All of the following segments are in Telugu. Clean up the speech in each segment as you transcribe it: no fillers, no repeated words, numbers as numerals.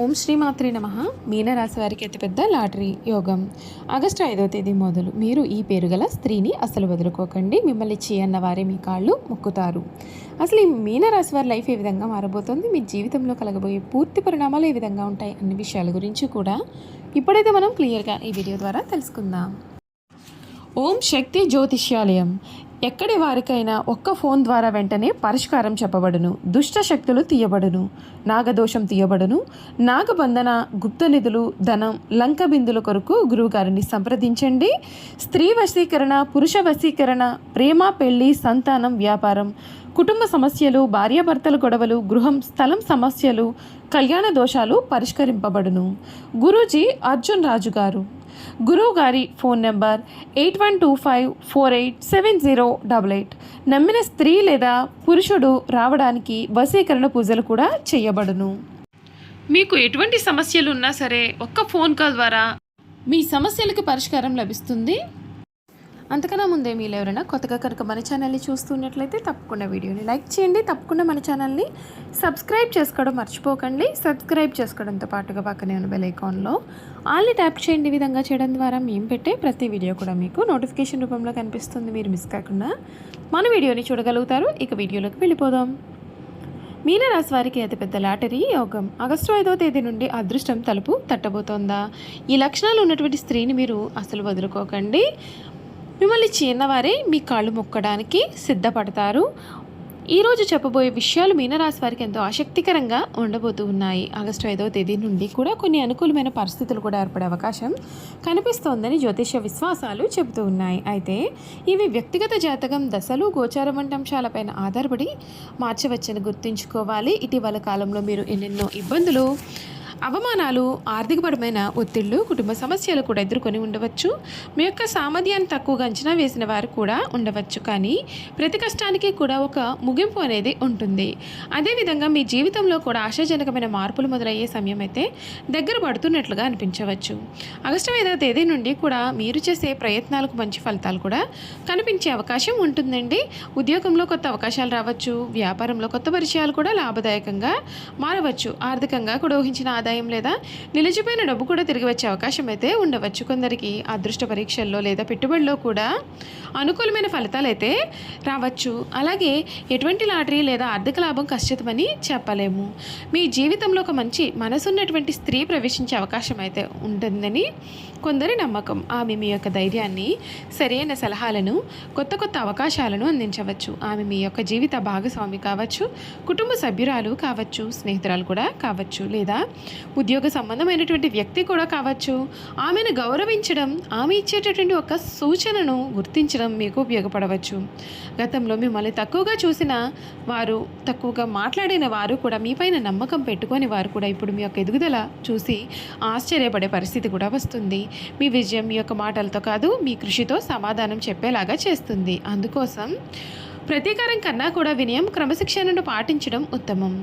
ఓం శ్రీమాత్రే నమః. మీనరాశి వారికి అతిపెద్ద లాటరీ యోగం. ఆగస్టు 5వ తేదీ మొదలు మీరు ఈ పేరు గల స్త్రీని అసలు వదులుకోకండి. మిమ్మల్ని చేయన్న వారే మీ కాళ్ళు మొక్కుతారు. అసలు ఈ మీనరాశి వారి లైఫ్ ఏ విధంగా మారబోతోంది, మీ జీవితంలో కలగబోయే పూర్తి పరిణామాలు ఏ విధంగా ఉంటాయి అన్ని విషయాల గురించి కూడా ఇప్పుడైతే మనం క్లియర్గా ఈ వీడియో ద్వారా తెలుసుకుందాం. ఓం శక్తి జ్యోతిష్యాలయం. ఎక్కడి వారికైనా ఒక్క ఫోన్ ద్వారా వెంటనే పరిష్కారం చెప్పబడును. దుష్ట శక్తులు తీయబడును, నాగదోషం తీయబడును, నాగబంధన, గుప్త నిధులు, ధనం, లంక బిందుల కొరకు గురువుగారిని సంప్రదించండి. స్త్రీ వశీకరణ, పురుష వశీకరణ, ప్రేమ, పెళ్లి, సంతానం, వ్యాపారం, కుటుంబ సమస్యలు, భార్యాభర్తల గొడవలు, గృహం, స్థలం సమస్యలు, కళ్యాణ దోషాలు పరిష్కరింపబడును. గురూజీ అర్జున్ రాజు గారు. గురువు గారి ఫోన్ నెంబర్ 8125487088. నమ్మిన స్త్రీ లేదా పురుషుడు రావడానికి వశీకరణ పూజలు కూడా చేయబడును. మీకు ఎటువంటి సమస్యలు ఉన్నా సరే ఒక్క ఫోన్ కాల్ ద్వారా మీ సమస్యలకు పరిష్కారం లభిస్తుంది. అంతకన్నా ముందే మీరు ఎవరైనా కొత్తగా కనుక మన ఛానల్ని చూస్తున్నట్లయితే తప్పకుండా వీడియోని లైక్ చేయండి. తప్పకుండా మన ఛానల్ని సబ్స్క్రైబ్ చేసుకోవడం మర్చిపోకండి. సబ్స్క్రైబ్ చేసుకోవడంతో పాటుగా పక్కనే ఉన్న బెల్ ఐకాన్లో ఆల్ని ట్యాప్ చేయండి. ఈ విధంగా చేయడం ద్వారా మేము పెట్టే ప్రతి వీడియో కూడా మీకు నోటిఫికేషన్ రూపంలో కనిపిస్తుంది. మీరు మిస్ కాకుండా మన వీడియోని చూడగలుగుతారు. ఇక వీడియోలోకి వెళ్ళిపోదాం. మీనరాశి వారికి అతిపెద్ద లాటరీ యోగం. ఆగస్టు 5వ తేదీ నుండి అదృష్టం తలుపు తట్టబోతోందా? ఈ లక్షణాలు ఉన్నటువంటి స్త్రీని మీరు అసలు వదులుకోకండి. మిమ్మల్ని చిన్నవారే మీ కాళ్ళు మొక్కడానికి సిద్ధపడతారు. ఈరోజు చెప్పబోయే విషయాలు మీనరాశి వారికి ఎంతో ఆసక్తికరంగా ఉండబోతూ ఉన్నాయి. ఆగస్టు 5వ తేదీ నుండి కూడా కొన్ని అనుకూలమైన పరిస్థితులు కూడా ఏర్పడే అవకాశం కనిపిస్తోందని జ్యోతిష విశ్వాసాలు చెబుతూ ఉన్నాయి. అయితే ఇవి వ్యక్తిగత జాతకం, దశలు, గోచారం వంటి అంశాలపైన ఆధారపడి మార్చవచ్చని గుర్తుంచుకోవాలి. ఇటీవల కాలంలో మీరు ఎన్నెన్నో ఇబ్బందులు, అవమానాలు, ఆర్థికపరమైన ఒత్తిళ్లు, కుటుంబ సమస్యలు కూడా ఎదుర్కొని ఉండవచ్చు. మీ యొక్క సామర్థ్యాన్ని తక్కువగా అంచనా వేసిన వారు కూడా ఉండవచ్చు. కానీ ప్రతి కష్టానికి కూడా ఒక ముగింపు అనేది ఉంటుంది. అదేవిధంగా మీ జీవితంలో కూడా ఆశాజనకమైన మార్పులు మొదలయ్యే సమయం అయితే దగ్గర పడుతున్నట్లుగా అనిపించవచ్చు. ఆగస్టు 5వ తేదీ నుండి కూడా మీరు చేసే ప్రయత్నాలకు మంచి ఫలితాలు కూడా కనిపించే అవకాశం ఉంటుందండి. ఉద్యోగంలో కొత్త అవకాశాలు రావచ్చు. వ్యాపారంలో కొత్త పరిచయాలు కూడా లాభదాయకంగా మారవచ్చు. ఆర్థికంగా కూడా ఊహించిన ఆదాయం లేదా నిలిచిపోయిన డబ్బు కూడా తిరిగి వచ్చే అవకాశం అయితే ఉండవచ్చు. కొందరికి అదృష్ట పరీక్షల్లో లేదా పెట్టుబడిలో కూడా అనుకూలమైన ఫలితాలు అయితే రావచ్చు. అలాగే ఎటువంటి లాటరీ లేదా ఆర్థిక లాభం ఖచ్చితమని చెప్పలేము. మీ జీవితంలో ఒక మంచి మనసున్నటువంటి స్త్రీ ప్రవేశించే అవకాశం అయితే ఉంటుందని కొందరి నమ్మకం. ఆమె మీ యొక్క ధైర్యాన్ని, సరైన సలహాలను, కొత్త కొత్త అవకాశాలను అందించవచ్చు. ఆమె మీ యొక్క జీవిత భాగస్వామి కావచ్చు, కుటుంబ సభ్యురాలు కావచ్చు, స్నేహితురాలు కూడా కావచ్చు, లేదా ఉద్యోగ సంబంధమైనటువంటి వ్యక్తి కూడా కావచ్చు. ఆమెను గౌరవించడం, ఆమె ఇచ్చేటటువంటి ఒక సూచనను గుర్తించడం మీకు ఉపయోగపడవచ్చు. గతంలో మిమ్మల్ని తక్కువగా చూసిన వారు, తక్కువగా మాట్లాడిన వారు కూడా మీపైన నమ్మకం పెట్టుకొని వారు కూడా ఇప్పుడు మీ యొక్క ఎదుగుదల చూసి ఆశ్చర్యపడే పరిస్థితి కూడా వస్తుంది. మీ విజయం మీ యొక్క మాటలతో కాదు, మీ కృషితో సమాధానం చెప్పేలాగా చేస్తుంది. అందుకోసం ప్రతీకారం కన్నా కూడా వినయం, క్రమశిక్షణను పాటించడం ఉత్తమం.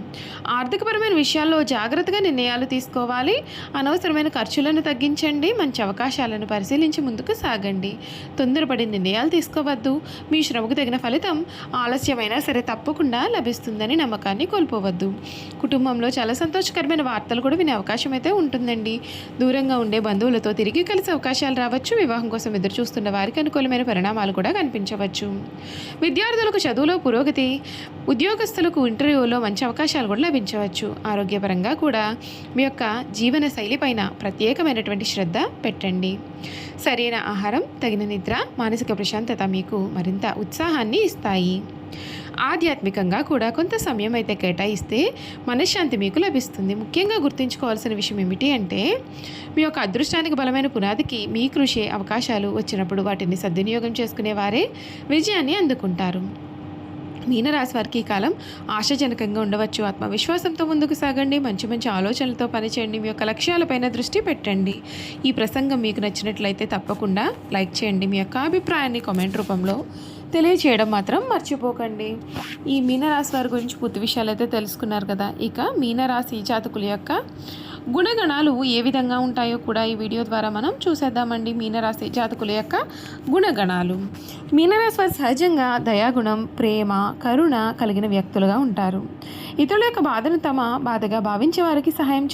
ఆర్థికపరమైన విషయాల్లో జాగ్రత్తగా నిర్ణయాలు తీసుకోవాలి. అనవసరమైన ఖర్చులను తగ్గించండి. మంచి అవకాశాలను పరిశీలించి ముందుకు సాగండి. తొందరపడి నిర్ణయాలు తీసుకోవద్దు. మీ శ్రమకు తగిన ఫలితం ఆలస్యమైనా సరే తప్పకుండా లభిస్తుందని నమ్మకాన్ని కోల్పోవద్దు. కుటుంబంలో చాలా సంతోషకరమైన వార్తలు కూడా వినే అవకాశం అయితే ఉంటుందండి. దూరంగా ఉండే బంధువులతో తిరిగి కలిసే అవకాశాలు రావచ్చు. వివాహం కోసం ఎదురు చూస్తున్న వారికి అనుకూలమైన పరిణామాలు కూడా కనిపించవచ్చు. విద్యార్థులకు చదువులో పురోగతి, ఉద్యోగస్తులకు ఇంటర్వ్యూలో మంచి అవకాశాలు కూడా లభించవచ్చు. ఆరోగ్యపరంగా కూడా మీ యొక్క జీవన శైలిపైన ప్రత్యేకమైనటువంటి శ్రద్ధ పెట్టండి. సరైన ఆహారం, తగిన నిద్ర, మానసిక ప్రశాంతత మీకు మరింత ఉత్సాహాన్ని ఇస్తాయి. ఆధ్యాత్మికంగా కూడా కొంత సమయం అయితే కేటాయిస్తే మనశ్శాంతి మీకు లభిస్తుంది. ముఖ్యంగా గుర్తుంచుకోవాల్సిన విషయం ఏమిటి అంటే మీ యొక్క అదృష్టానికి బలమైన పునాదికి మీ కృషి అవకాశాలు వచ్చినప్పుడు వాటిని సద్వినియోగం చేసుకునే వారే విజయాన్ని అందుకుంటారు. మీనరాశి వారికి ఈ కాలం ఆశాజనకంగా ఉండవచ్చు. ఆత్మవిశ్వాసంతో ముందుకు సాగండి. మంచి మంచి ఆలోచనలతో పనిచేయండి. మీ యొక్క లక్ష్యాలపైన దృష్టి పెట్టండి. ఈ ప్రసంగం మీకు నచ్చినట్లయితే తప్పకుండా లైక్ చేయండి. మీ యొక్క అభిప్రాయాన్ని కామెంట్ రూపంలో తెలియచేయడం మాత్రం మర్చిపోకండి. ఈ మీనరాశి వారి గురించి పూర్తి విషయాలు అయితే తెలుసుకున్నారు కదా. ఇక మీనరాశి జాతకుల యొక్క గుణగణాలు ఏ విధంగా ఉంటాయో కూడా ఈ వీడియో ద్వారా మనం చూసేద్దామండి. మీనరాశి జాతకుల యొక్క గుణగణాలు. మీనరాశి వారు సహజంగా దయాగుణం, ప్రేమ, కరుణ కలిగిన వ్యక్తులుగా ఉంటారు. ఇతరుల యొక్క బాధను తమ బాధగా భావించే వారికి సహాయం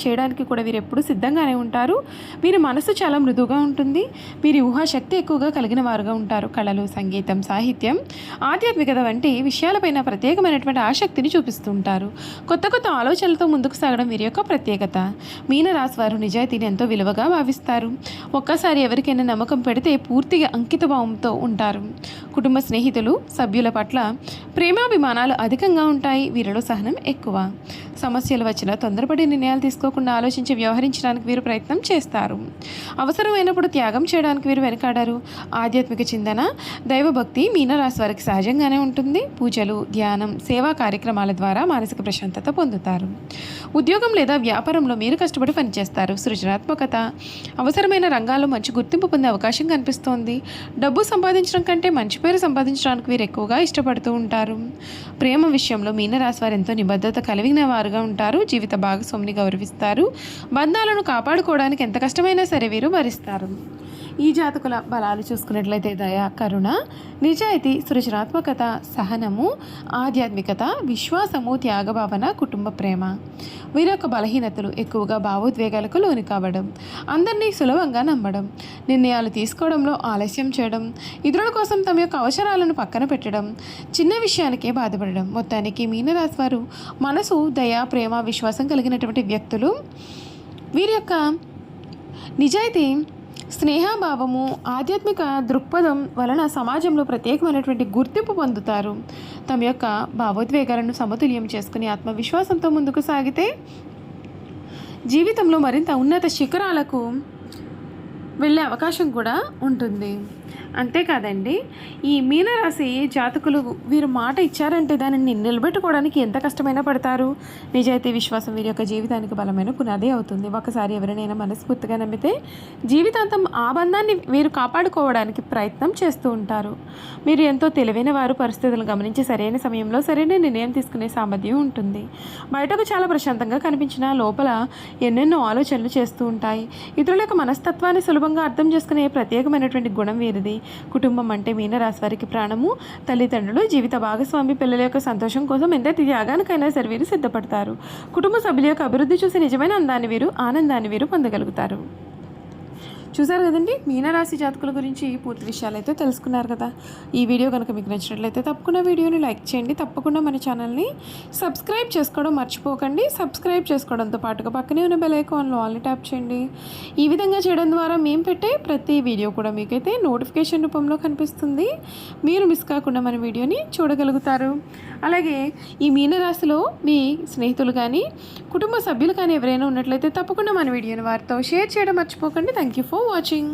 చేయడానికి కూడా వీరు ఎప్పుడూ సిద్ధంగానే ఉంటారు. వీరి మనసు చాలా మృదువుగా ఉంటుంది. వీరి ఊహాశక్తి ఎక్కువగా కలిగిన వారుగా ఉంటారు. కళలు, సంగీతం, సాహిత్యం, ఆధ్యాత్మికత వంటి విషయాలపైన ప్రత్యేకమైనటువంటి ఆసక్తిని చూపిస్తూ ఉంటారు. కొత్త కొత్త ఆలోచనలతో ముందుకు సాగడం వీరి యొక్క ప్రత్యేకత. మీనరాశి వారు నిజాయితీని ఎంతో విలువగా భావిస్తారు. ఒక్కసారి ఎవరికైనా నమ్మకం పెడితే పూర్తిగా అంకితభావంతో ఉంటారు. కుటుంబ, స్నేహితులు, సభ్యుల పట్ల ప్రేమాభిమానాలు అధికంగా ఉంటాయి. వీరిలో సహనం ఎక్కువ. సమస్యలు వచ్చినా తొందరపడి నిర్ణయాలు తీసుకోకుండా ఆలోచించి వ్యవహరించడానికి వీరు ప్రయత్నం చేస్తారు. అవసరమైనప్పుడు త్యాగం చేయడానికి వీరు వెనకాడారు. ఆధ్యాత్మిక చింతన, దైవభక్తి మీనరాశి వారికి సహజంగానే ఉంటుంది. పూజలు, ధ్యానం, సేవా కార్యక్రమాల ద్వారా మానసిక ప్రశాంతత పొందుతారు. ఉద్యోగం లేదా వ్యాపారంలో మీరు కష్టపడి పనిచేస్తారు. సృజనాత్మకత, అవసరమైన రంగాల్లో మంచి గుర్తింపు పొందే అవకాశం కనిపిస్తోంది. డబ్బు సంపాదించడం కంటే మంచి పేరు సంపాదించడానికి వీరు ఎక్కువగా ఇష్టపడుతూ ఉంటారు. ప్రేమ విషయంలో మీనరాశి వారు ఎంతో నిబద్ధత కలిగిన వారుగా ఉంటారు. జీవిత భాగస్వామిని గౌరవిస్తారు. బంధాలను కాపాడుకోవడానికి ఎంత కష్టమైనా సరే వీరు భరిస్తారు. ఈ జాతకుల బలాలు చూసుకున్నట్లయితే దయ, కరుణ, నిజాయితీ, సృజనాత్మకత, సహనము, ఆధ్యాత్మికత, విశ్వాసము, త్యాగభావన, కుటుంబ ప్రేమ. వీరి యొక్క బలహీనతలు ఎక్కువగా భావోద్వేగాలకు లోని కావడం, అందరినీ సులభంగా నమ్మడం, నిర్ణయాలు తీసుకోవడంలో ఆలస్యం చేయడం, ఇతరుల కోసం తమ యొక్క అవసరాలను పక్కన పెట్టడం, చిన్న విషయానికే బాధపడడం. మొత్తానికి మీనరాశి వారు మనసు, దయ, ప్రేమ, విశ్వాసం కలిగినటువంటి వ్యక్తులు. వీరి యొక్క నిజాయితీ, స్నేహభావము, ఆధ్యాత్మిక దృక్పథం వలన సమాజంలో ప్రత్యేకమైనటువంటి గుర్తింపు పొందుతారు. తమ యొక్క భావోద్వేగాలను సమతుల్యం చేసుకుని ఆత్మవిశ్వాసంతో ముందుకు సాగితే జీవితంలో మరింత ఉన్నత శిఖరాలకు వెళ్ళే అవకాశం కూడా ఉంటుంది. అంతేకాదండి, ఈ మీనరాశి జాతకులు వీరు మాట ఇచ్చారంటే దానిని నిలబెట్టుకోవడానికి ఎంత కష్టమైనా పడతారు. నిజాయితీ, విశ్వాసం వీరి యొక్క జీవితానికి బలమైన పునాది అవుతుంది. ఒకసారి ఎవరినైనా మనస్ఫూర్తిగా నమ్మితే జీవితాంతం ఆ బంధాన్ని వీరు కాపాడుకోవడానికి ప్రయత్నం చేస్తూ ఉంటారు. మీరు ఎంతో తెలివైన వారు. పరిస్థితులను గమనించి సరైన సమయంలో సరైన నిర్ణయం తీసుకునే సామర్థ్యం ఉంటుంది. బయటకు చాలా ప్రశాంతంగా కనిపించినా లోపల ఎన్నెన్నో ఆలోచనలు చేస్తూ ఉంటాయి. ఇతరుల యొక్క మనస్తత్వాన్ని సులభంగా అర్థం చేసుకునే ప్రత్యేకమైనటువంటి గుణం వీరిది. కుటుంబం అంటే మీనరాశి వారికి ప్రాణము. తల్లిదండ్రులు, జీవిత భాగస్వామి, పిల్లల యొక్క సంతోషం కోసం ఎంత త్యాగానికైనా సరే వీరు సిద్ధపడతారు. కుటుంబ సభ్యుల యొక్క అభివృద్ధి చూసి నిజమైన ఆనందాన్ని వీరు పొందగలుగుతారు. చూసారు కదండి, మీనరాశి జాతకుల గురించి పూర్తి విషయాలు అయితే తెలుసుకున్నారు కదా. ఈ వీడియో కనుక మీకు నచ్చినట్లయితే తప్పకుండా వీడియోని లైక్ చేయండి. తప్పకుండా మన ఛానల్ని సబ్స్క్రైబ్ చేసుకోవడం మర్చిపోకండి. సబ్స్క్రైబ్ చేసుకోవడంతో పాటుగా పక్కనే ఉన్న బెల్ ఐకాన్లో ఆల్ని ట్యాప్ చేయండి. ఈ విధంగా చేయడం ద్వారా మేము పెట్టే ప్రతి వీడియో కూడా మీకైతే నోటిఫికేషన్ రూపంలో కనిపిస్తుంది. మీరు మిస్ కాకుండా మన వీడియోని చూడగలుగుతారు. అలాగే ఈ మీనరాశిలో మీ స్నేహితులు కానీ కుటుంబ సభ్యులు కానీ ఎవరైనా ఉన్నట్లయితే తప్పకుండా మన వీడియోని వారితో షేర్ చేయడం మర్చిపోకండి. Thank you for watching.